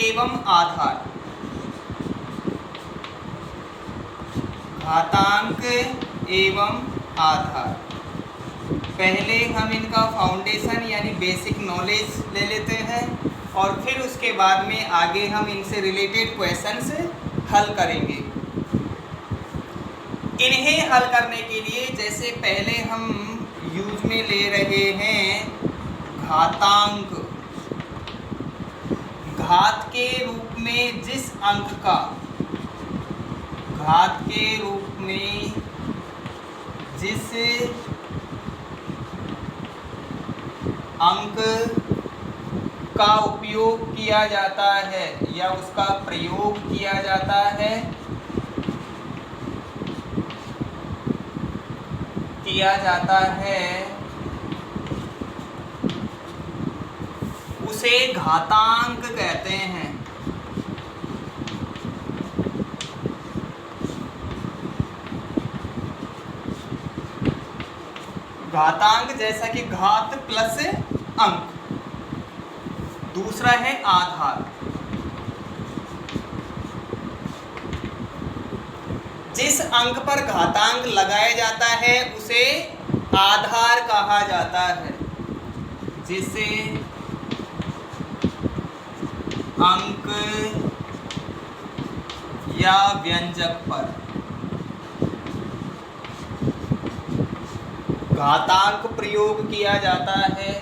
एवं आधार, घातांक एवं आधार। पहले हम इनका फाउंडेशन यानी बेसिक नॉलेज ले लेते हैं और फिर उसके बाद में आगे हम इनसे रिलेटेड क्वेश्चंस हल करेंगे। इन्हें हल करने के लिए जैसे पहले हम यूज में ले रहे हैं घातांक। घात के रूप में जिस अंक का, घात के रूप में जिस अंक का उपयोग किया जाता है या उसका प्रयोग किया जाता है, उसे घातांक कहते हैं। घातांक जैसा कि घात प्लस अंक। दूसरा है आधार। जिस अंक पर घातांक लगाया जाता है उसे आधार कहा जाता है। जिसे अंक या व्यंजक पर घातांक प्रयोग किया जाता है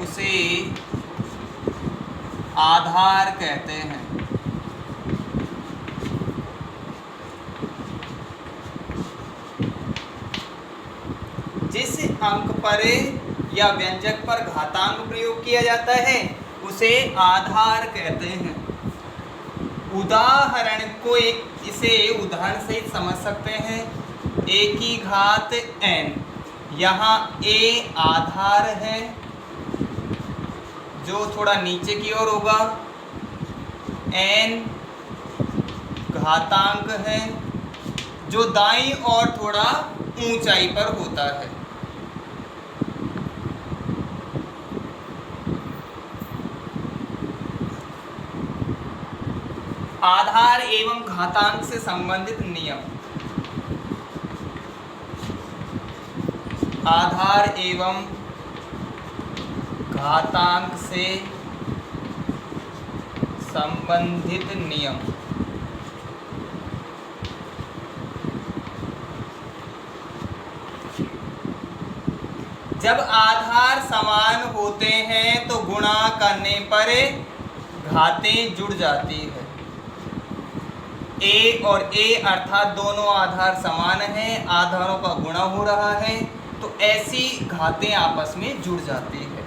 उसे आधार कहते हैं। जिस अंक पर या व्यंजक पर घातांक प्रयोग किया जाता है उसे आधार कहते हैं। उदाहरण को इसे उदाहरण से समझ सकते हैं। a की घात n, यहाँ a आधार है जो थोड़ा नीचे की ओर होगा, n घातांक है जो दाईं और थोड़ा ऊंचाई पर होता है। आधार एवं घातांक से संबंधित नियम। आधार एवं घातांक से संबंधित नियम। जब आधार समान होते हैं तो गुणा करने पर घातें जुड़ जाती है। a और a अर्थात दोनों आधार समान हैं, आधारों का गुणा हो रहा है तो ऐसी घातें आपस में जुड़ जाती है।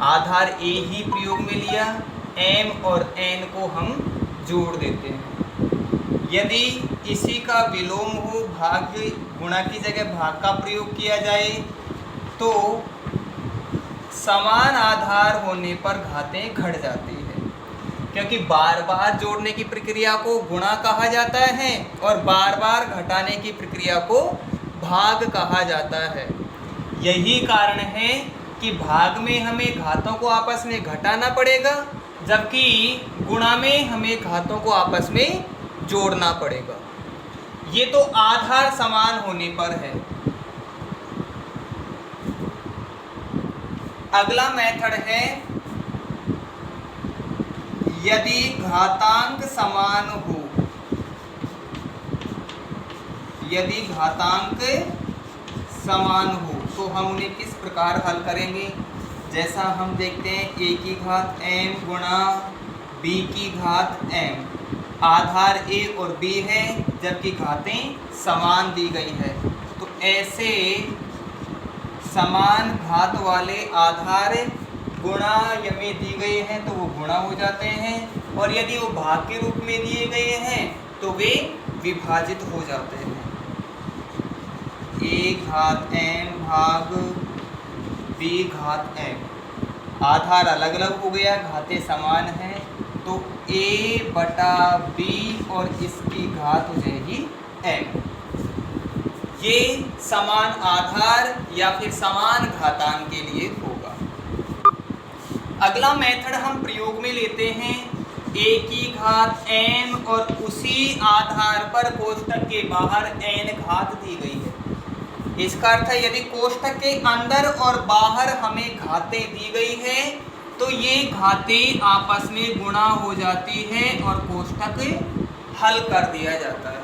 आधार a ही प्रयोग में लिया, m और n को हम जोड़ देते हैं। यदि इसी का विलोम हो, भाग गुणा की जगह भाग का प्रयोग किया जाए तो समान आधार होने पर घातें घट जाती है, क्योंकि बार बार जोड़ने की प्रक्रिया को गुणा कहा जाता है और बार बार घटाने की प्रक्रिया को भाग कहा जाता है। यही कारण है कि भाग में हमें घातों को आपस में घटाना पड़ेगा, जबकि गुणा में हमें घातों को आपस में जोड़ना पड़ेगा। ये तो आधार समान होने पर है। अगला मेथड है यदि घातांक समान हो। यदि घातांक समान हो तो हम उन्हें किस प्रकार हल करेंगे। जैसा हम देखते हैं a की घात m गुणा b की घात m। आधार a और b है जबकि घातें समान दी गई है, तो ऐसे समान घात वाले आधार गुणा में दी गए हैं तो वो गुणा हो जाते हैं, और यदि वो भाग के रूप में दिए गए हैं तो वे विभाजित हो जाते हैं। a घात m भाग b घात m। आधार अलग अलग हो गया, घातें समान हैं, तो a बटा b और इसकी घात हो जाएगी m। ये समान आधार या फिर समान घातांक के लिए होगा। अगला मेथड हम प्रयोग में लेते हैं a की घात m और उसी आधार पर कोष्टक के बाहर n घात दी गई है। इसका अर्थ है यदि कोष्टक के अंदर और बाहर हमें घातें दी गई है तो ये घातें आपस में गुणा हो जाती है और कोष्टक हल कर दिया जाता है।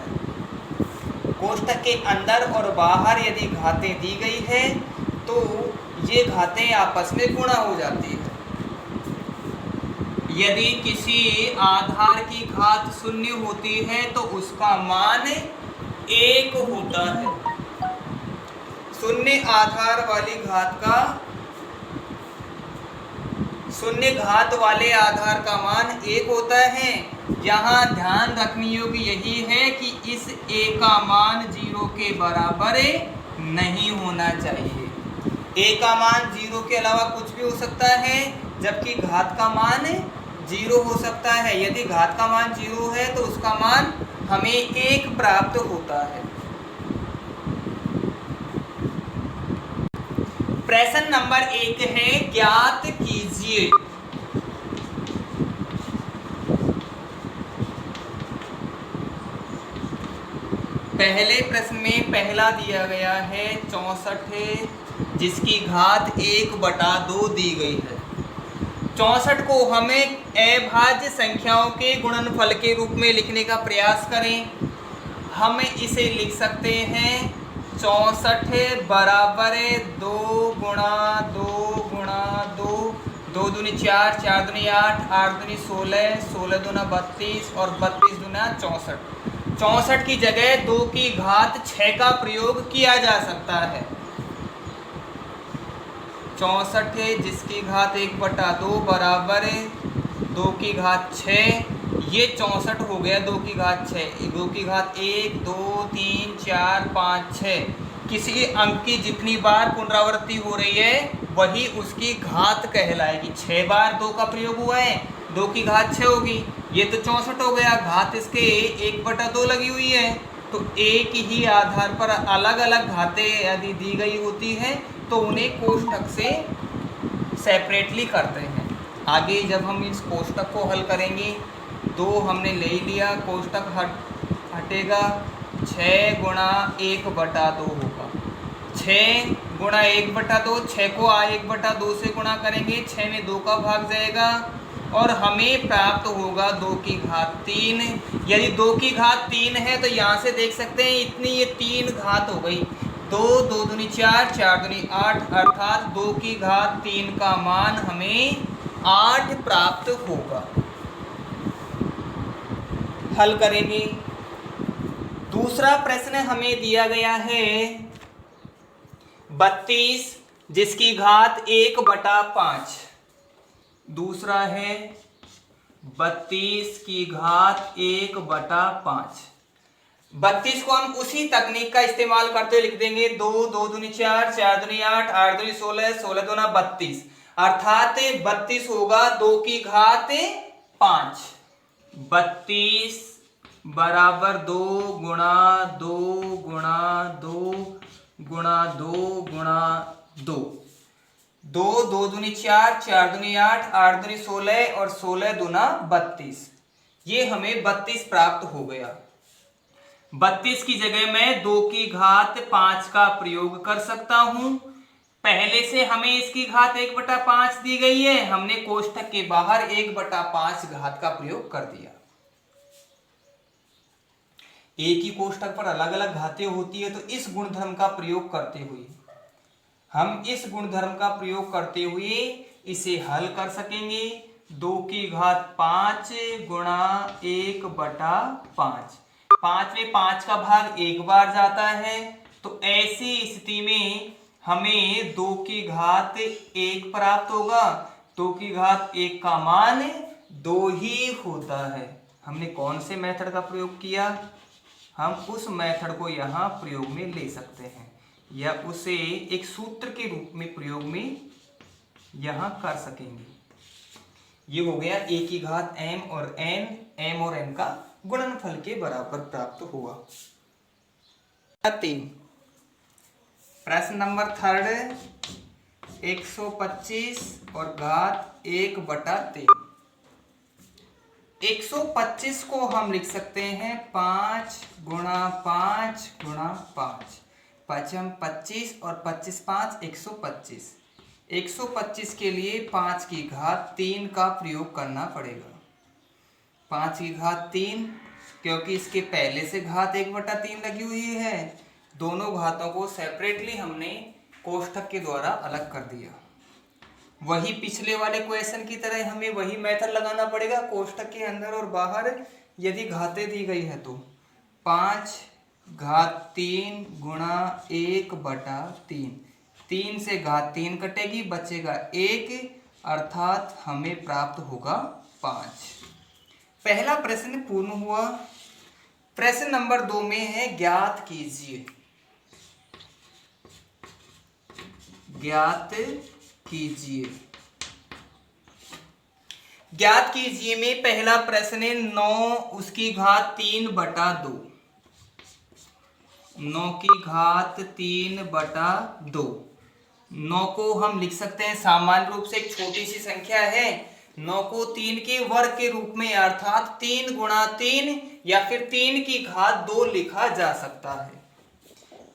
कोष्टक के अंदर और बाहर यदि घातें दी गई है तो ये घातें आपस में गुणा हो जाती है। यदि किसी आधार की घात 0 होती है तो उसका मान 1 होता है। 0 आधार वाली घात का 0 घात वाले आधार का मान 1 होता है। यहाँ ध्यान रखने योग्य यही है कि इस a का मान 0 के बराबर नहीं होना चाहिए। a का मान 0 के अलावा कुछ भी हो सकता है, जबकि घात का मान 0 हो सकता है। यदि घात का मान 0 है तो उसका मान हमें 1 प्राप्त होता है। प्रश्न नंबर 1 है, ज्ञात कीजिए पहले प्रश्न में पहला दिया गया है 64 जिसकी घात 1/2 दी गई है। 64 को हमें अभाज्य संख्याओं के गुणनफल के रूप में लिखने का प्रयास करें। हम इसे लिख सकते हैं 64 बराबर 2 गुणा 2 गुणा 2, 2 दूनी 4, 4 दूनी 8, 8 दूनी 16, 16 दूना 32 और 32 दूना 64। 64 की जगह 2 की घात 6 का प्रयोग किया जा सकता है। 64 जिसकी घात 1/2 बराबर 2 की घात 6, ये 64 हो गया 2 की घात 6। 2 की घात 1, 2, 3, 4, 5, 6। किसी अंक की जितनी बार पुनरावृत्ति हो रही है वही उसकी घात कहलाएगी। 6 बार 2 का प्रयोग हुआ है, 2 की घात 6 होगी। ये तो 64 हो गया, घात इसके 1/2 लगी हुई है। तो एक ही आधार पर अलग अलग घातें यदि दी गई होती हैं तो उन्हें कोष्टक से सेपरेटली करते हैं। आगे जब हम इस कोष्टक को हल करेंगे 2 हमने ले लिया, कोष्टक हटेगा, 6 गुणा 1/2 होगा। 6 गुणा 1/2, 6 को 1/2 से गुणा करेंगे, 6 में 2 का भाग जाएगा और हमें प्राप्त होगा 2 की घात 3। यदि 2 की घात 3 है तो यहाँ से देख सकते हैं इतनी ये 3 घात हो गई। 2, 2 दूनी 4, 4 दूनी 8, अर्थात 2 की घात 3 का मान हमें 8 प्राप्त होगा। हल करेंगे। दूसरा प्रश्न हमें दिया गया है 32 जिसकी घात 1/5। दूसरा है 32 की घात 1/5। 32 को हम उसी तकनीक का इस्तेमाल करते हुए लिख देंगे 2, 2 दूनी 4, 4 दूनी 8, 8 दूनी 16, 16 दूना 32, अर्थात 32 होगा 2 की घात 5। 32 बराबर 2 गुणा 2 गुणा 2 गुणा 2 गुणा 2, 2, 2 दूनी 4, 4 दूनी 8, 8 दूनी 16 और 16 दूना 32। ये हमें 32 प्राप्त हो गया। 32 की जगह मैं 2 की घात 5 का प्रयोग कर सकता हूं। पहले से हमें इसकी घात 1/5 दी गई है, हमने कोष्टक के बाहर 1/5 घात का प्रयोग कर दिया। एक ही कोष्टक पर अलग अलग घातें होती है तो इस गुणधर्म का प्रयोग करते हुए इसे हल कर सकेंगे। 2 की घात 5 गुणा 1/5। 5 में 5 का भाग 1 बार जाता है, तो ऐसी स्थिति में हमें 2 की घात 1 प्राप्त होगा। 2 की घात 1 का मान 2 ही होता है। हमने कौन से मेथड का प्रयोग किया? हम उस मेथड को यहाँ प्रयोग में ले सकते हैं या उसे एक सूत्र के रूप में प्रयोग में यहाँ कर सकेंगे। ये हो गया a की घात m और m और n का गुणनफल के बराबर प्राप्त हुआ। 3 प्रश्न नंबर 3 125 और घात 1/3। 125 को हम लिख सकते हैं 5 गुणा 5 गुणा 5, 5 25 और 25 5 125। 125 के लिए 5 की घात 3 का प्रयोग करना पड़ेगा। 5 की घात 3, क्योंकि इसके पहले से घात 1/3 लगी हुई है, दोनों घातों को सेपरेटली हमने कोष्ठक के द्वारा अलग कर दिया। वही पिछले वाले क्वेश्चन की तरह हमें वही मेथड लगाना पड़ेगा कोष्ठक के अंदर और बाहर। यदि घातें दी गई है तो 5 घात 3 गुणा 1/3, 3 से घात 3 कटेगी, बचेगा 1, अर्थात हमें प्राप्त होगा 5। पहला प्रश्न पूर्ण हुआ। प्रश्न नंबर 2 में है ज्ञात कीजिए। ज्ञात कीजिए। ज्ञात कीजिए में पहला प्रश्न है 9 उसकी घात 3/2। 9 की घात 3/2। 9 को हम लिख सकते हैं सामान्य रूप से, एक छोटी सी संख्या है, 9 को 3 के वर्ग के रूप में अर्थात 3 गुणा 3 या फिर 3 की घात 2 लिखा जा सकता है।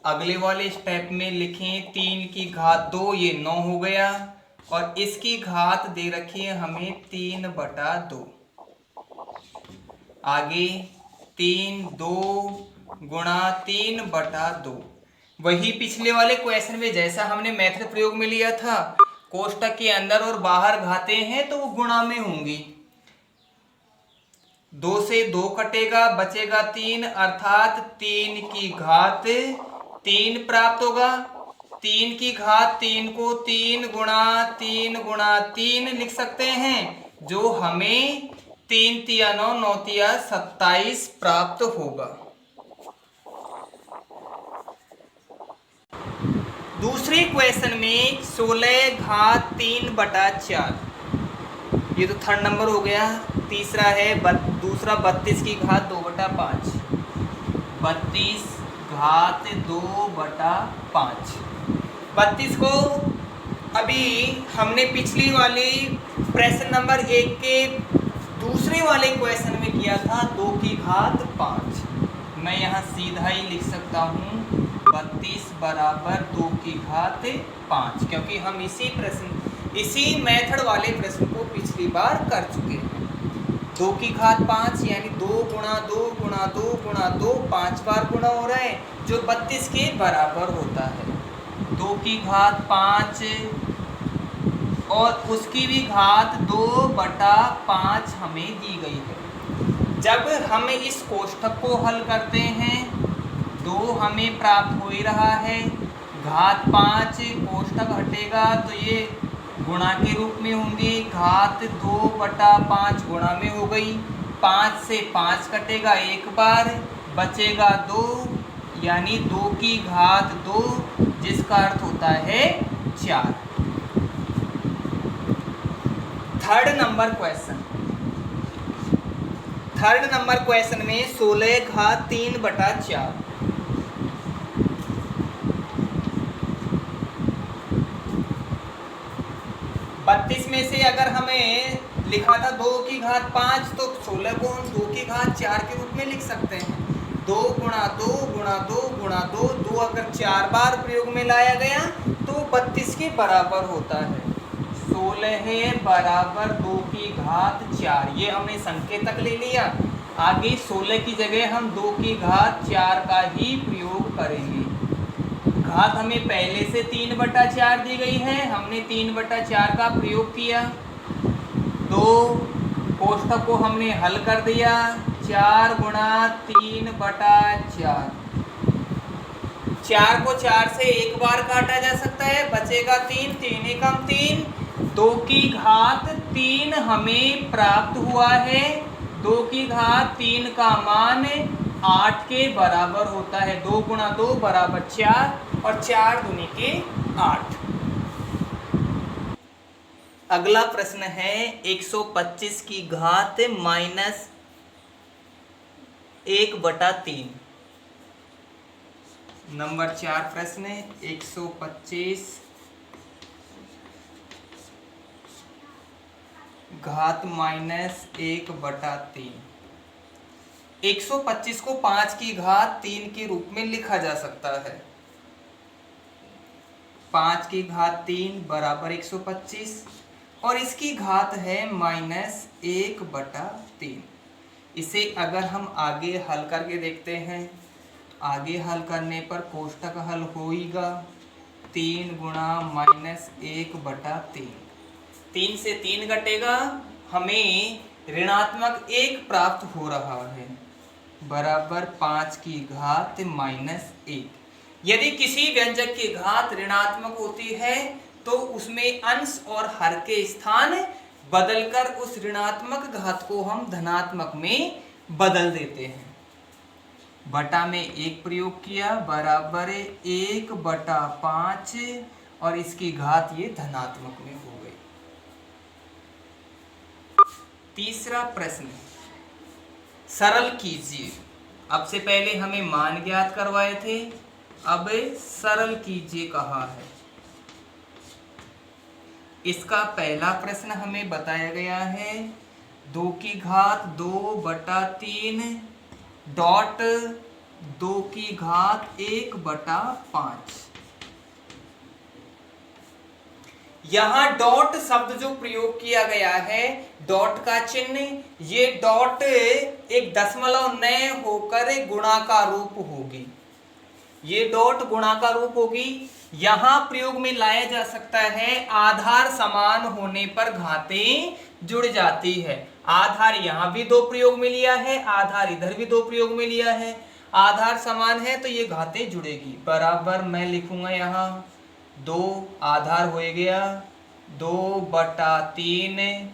अगले वाले स्टेप में लिखें 3 की घात 2, ये 9 हो गया, और इसकी घात दे रखी है हमें 3/2। आगे 3 2 गुणा 3/2। वही पिछले वाले क्वेश्चन में जैसा हमने मेथड प्रयोग में लिया था, कोष्ठक के अंदर और बाहर घातें हैं तो वो गुणा में होंगी। 2 से 2 कटेगा, बचेगा 3, अर्थात 3 की घात 3 प्राप्त होगा। 3 की घात 3 को 3 गुणा 3 गुणा 3 लिख सकते हैं, जो हमें 3 तिया 9 9 तिया 27 प्राप्त होगा। दूसरे क्वेश्चन में 16 घात 3/4, ये तो थर्ड नंबर हो गया। तीसरा है दूसरा 32 की घात 2/5। 32 घात 2/5। 32 को अभी हमने पिछली वाली प्रश्न नंबर 1 के दूसरे वाले क्वेश्चन में किया था 2 की घात 5। मैं यहाँ सीधा ही लिख सकता हूँ 32 बराबर 2 की घात 5, क्योंकि हम इसी मेथड वाले प्रश्न को पिछली बार कर चुके हैं। 2 की घात 5 यानी 2 गुणा 2 गुणा 2 गुणा 2, 5 बार गुणा हो रहा है, जो 32 के बराबर होता है। 2 की घात 5 और उसकी भी घात 2/5 हमें दी गई है। जब हम इस कोष्ठक को हल करते हैं, 2 हमें प्राप्त हो ही रहा है, घात 5 कोष्ठक हटेगा तो ये गुणा के रूप में होंगे, घात 2/5 गुणा में हो गई। 5 से 5 कटेगा एक बार, बचेगा 2, यानी 2 की घात 2, जिसका अर्थ होता है 4। थर्ड नंबर क्वेश्चन में 16 घात 3/4। 32 में से अगर हमें लिखा था 2 की घात 5, तो 16 को हम 2 की घात 4 के रूप में लिख सकते हैं। 2 गुणा 2 गुणा 2 गुणा 2, 2 अगर 4 बार प्रयोग में लाया गया तो 32 के बराबर होता है। 16 बराबर 2 की घात 4, ये हमने संकेतक ले लिया। आगे 16 की जगह हम 2 की घात 4 का ही प्रयोग करेंगे। घात हमें पहले से 3/4 दी गई है, हमने 3/4 का प्रयोग किया। 2 कोष्ठक को हमने हल कर दिया, 4 गुणा 3/4। 4 को 4 से एक बार काटा जा सकता है, बचेगा 3, 3 एकम 3। 2 की घात 3 हमें प्राप्त हुआ है। 2 की घात 3 का मान 8 के बराबर होता है। 2 गुणा 2 बराबर 4 और 4 दूनी के 8। अगला प्रश्न है 125 की घात माइनस 1/3। नंबर 4 प्रश्न 125 घात माइनस 1/3। 125 को 5 की घात 3 के रूप में लिखा जा सकता है। 5 की घात 3 बराबर 125 और इसकी घात है माइनस 1/3। इसे अगर हम आगे हल करके देखते हैं, आगे हल करने पर कोष्टक हल होगा 3 गुणा माइनस 1/3। 3 से 3 घटेगा, हमें ऋणात्मक 1 प्राप्त हो रहा है बराबर 5 की घात माइनस 1। यदि किसी व्यंजक की घात ऋणात्मक होती है तो उसमें अंश और हर के स्थान बदलकर उस ऋणात्मक घात को हम धनात्मक में बदल देते हैं। बटा में 1 प्रयोग किया बराबर 1/5 और इसकी घात ये धनात्मक में हो गई। तीसरा प्रश्न सरल कीजिए। अब से पहले हमें मान ज्ञात करवाए थे, अब सरल कीजिए कहा है। इसका पहला प्रश्न हमें बताया गया है 2 की घात 2/3 डॉट 2 की घात 1/5। यहां डॉट शब्द जो प्रयोग किया गया है, डॉट का चिन्ह, ये डॉट एक दशमलव न होकर गुणा का रूप होगी। ये डॉट गुणा का रूप होगी। यहां प्रयोग में लाया जा सकता है आधार समान होने पर घातें जुड़ जाती है। आधार यहां भी 2 प्रयोग में लिया है, आधार इधर भी 2 प्रयोग में लिया है। आधार समान है तो ये घातें जुड़ेगी बराबर मैं लिखूंगा यहां 2 आधार हो गया 2/3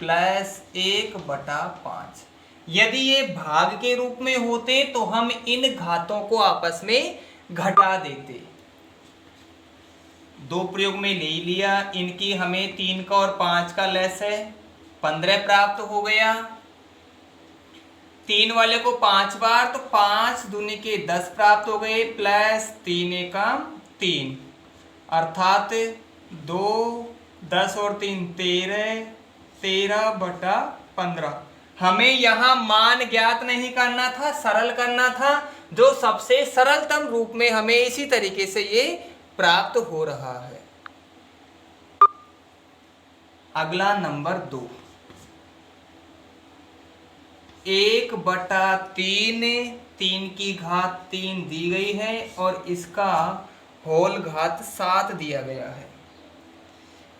प्लस 1/5। यदि ये भाग के रूप में होते तो हम इन घातों को आपस में घटा देते। 2 प्रयोग में ले लिया, इनकी हमें 3 का और 5 का लेस है 15 प्राप्त हो गया। 3 वाले को 5 बार तो 5 दूनी के 10 प्राप्त हो गए प्लस 3 एकम 3 अर्थात 2 10 और 3 13 13/15। हमें यहाँ मान ज्ञात नहीं करना था, सरल करना था। जो सबसे सरलतम रूप में हमें इसी तरीके से ये प्राप्त हो रहा है। अगला नंबर 2 1/3 3 की घात 3 दी गई है और इसका होल घात 7 दिया गया है।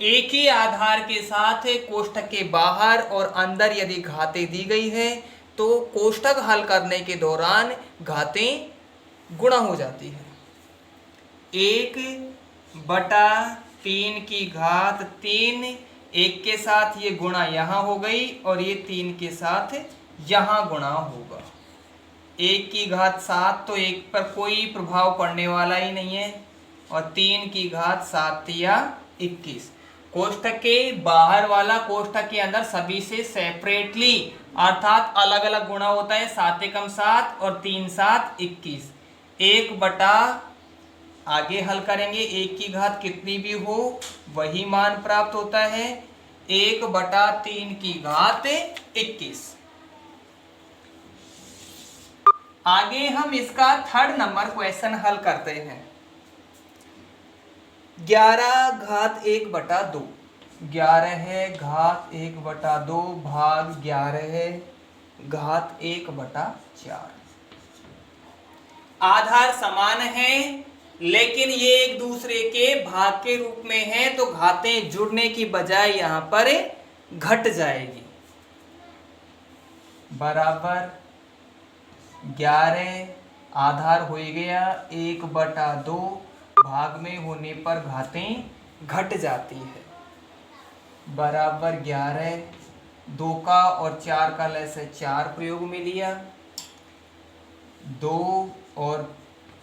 एक ही आधार के साथ कोष्ठक के बाहर और अंदर यदि घातें दी गई है तो कोष्ठक हल करने के दौरान घातें गुणा हो जाती है। 1/3 की घात 3, 1 के साथ ये गुणा यहाँ हो गई और ये 3 के साथ यहाँ गुणा होगा। 1 की घात 7 तो 1 पर कोई प्रभाव पड़ने वाला ही नहीं है और 3 की घात 7 या 21। कोष्ठक के बाहर वाला कोष्ठक के अंदर सभी से सेपरेटली अर्थात अलग अलग गुणा होता है। 7 एकम 7 और 3 7 21। 1 आगे हल करेंगे 1 की घात कितनी भी हो वही मान प्राप्त होता है 1/3 की घात 21। आगे हम इसका 3rd नंबर क्वेश्चन हल करते हैं। 11 घात 1/2 11 है घात 1/2 भाग 11 है घात 1/4। आधार समान है लेकिन ये एक दूसरे के भाग के रूप में है तो घातें जुड़ने की बजाय यहां पर घट जाएगी बराबर 11 आधार हो गया 1/2 भाग में होने पर घातें घट जाती है बराबर 11। 2 का और 4 का लेस है 4 प्रयोग में लिया 2 और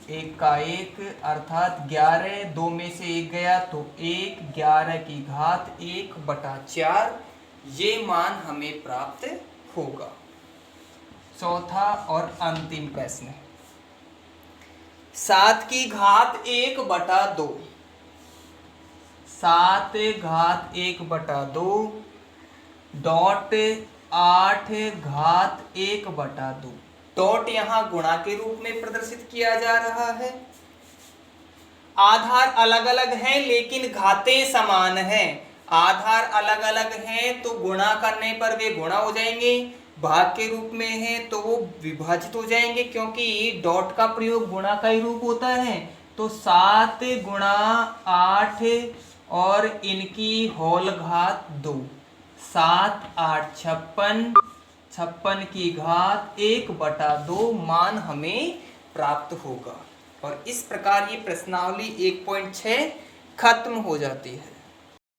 1 का 1 अर्थात 11, 2 में से 1 गया तो 1, 11 की घात 1/4 ये मान हमें प्राप्त होगा। चौथा और अंतिम प्रश्न, 7 की घात 1/2, 7 घात 1/2 डॉट 8 घात 1/2 डॉट यहाँ गुणा के रूप में प्रदर्शित किया जा रहा है। आधार अलग अलग हैं लेकिन घातें समान हैं। आधार अलग अलग हैं तो गुणा करने पर वे गुणा हो जाएंगे, भाग के रूप में है तो वो विभाजित हो जाएंगे, क्योंकि डॉट का प्रयोग गुणा का ही रूप होता है। तो 7 गुणा 8 और इनकी होल घात 2, 7 8 56, 56 की घात 1/2 मान हमें प्राप्त होगा। और इस प्रकार ये प्रश्नावली 1.6 खत्म हो जाती है।